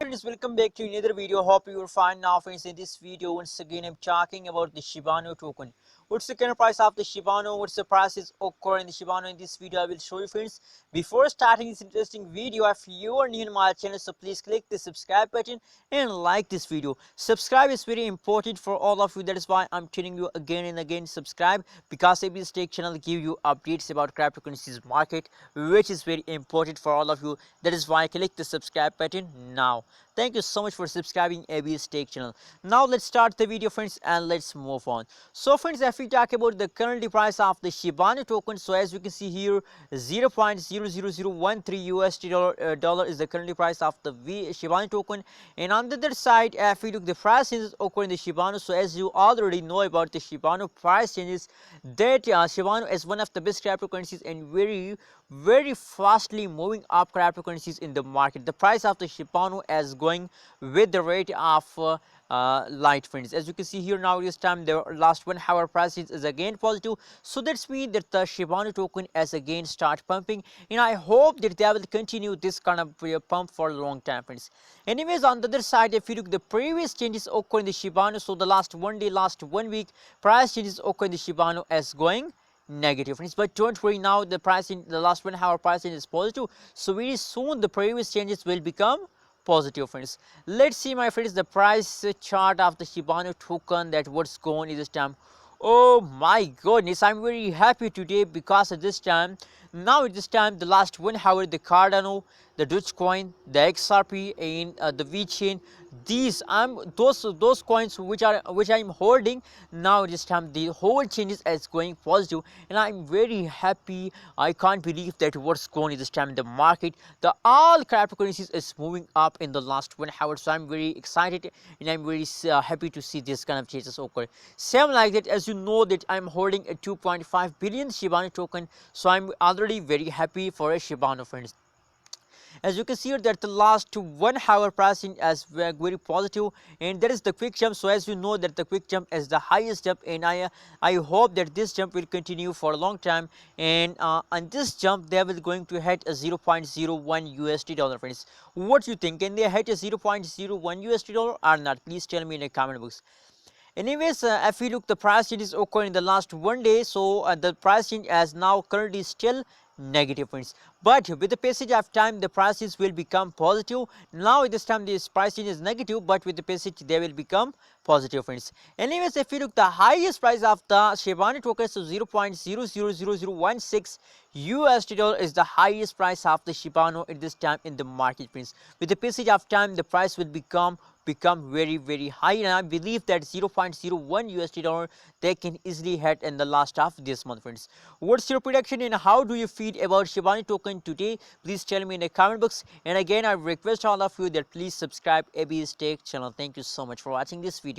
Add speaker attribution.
Speaker 1: friends, welcome back to another video. Hope you are fine now friends. In this video once again I'm talking about the Shiba Inu token. What's the current price of the Shiba Inu, what's the prices occur in the Shiba Inu. In this video I will show you friends. Before starting this interesting video, if you are new to my channel, so please click the subscribe button and like this video. Subscribe is very important for all of you. That is why I'm telling you again and again, subscribe, because ABS Tech channel give you updates about cryptocurrencies market, which is very important for all of you. That is why click the subscribe button now. Thank you so much for subscribing ABS Tech channel. Now let's start the video friends and let's move on. So friends, if we talk about the current price of the Shiba Inu token, so as you can see here 0.00013 USD dollar is the current price of the Shiba Inu token. And on the other side, if we look the price changes occur in the Shiba Inu, so as you already know about the Shiba Inu price changes, that Shiba Inu is one of the best cryptocurrencies and very fastly moving up cryptocurrencies in the market. The price of the Shiba Inu is going with the rate of light friends. As you can see here now, this time the last 1 hour price is again positive, so that's mean that the Shiba Inu token has again start pumping, and I hope that they will continue this kind of pump for a long time friends. Anyways, on the other side, if you look the previous changes occur in the Shiba Inu, so the last 1 day, last 1 week price changes occur in the Shiba Inu as going negative friends. But don't worry, now the price in the last 1 hour pricing is positive, so very soon the previous changes will become positive friends. Let's see my friends the price chart of the Shiba Inu token, that what's going this time. Oh my goodness, I'm very happy today because at this time, now at this time the last 1 hour the Cardano, the Dogecoin, the XRP and the VeChain, these those coins which I'm holding now this time, the whole changes is going positive and I'm very happy. I can't believe that what's going this time in the market, the all cryptocurrencies is moving up in the last 1 hour, so I'm very excited and I'm very happy to see this kind of changes occur. Same like that, as you know that I'm holding a 2.5 billion Shiba Inu token, so I'm already very happy for a Shiba Inu friends. As you can see here that the last 1 hour pricing is very positive, and there is the quick jump. So as you know that the quick jump is the highest jump, and I hope that this jump will continue for a long time, and on this jump they will going to hit a 0.01 USD dollar friends. What do you think? Can they hit a 0.01 USD dollar or not? Please tell me in the comment box. Anyways, if we look the price change is occurring in the last 1 day, so the price change as now currently still negative friends, but with the passage of time the prices will become positive. Now at this time this price change is negative, but with the passage they will become positive friends. Anyways, if you look the highest price of the Shiba Inu token, so 0.000016 USD dollar is the highest price of the Shiba Inu at this time in the market friends. With the passage of time the price will become very high, and I believe that 0.01 USD dollar they can easily hit in the last of this month friends. What's your prediction and how do you feel about Shiba Inu token today? Please tell me in the comment box, and again I request all of you that please subscribe ABS Tech channel. Thank you so much for watching this video.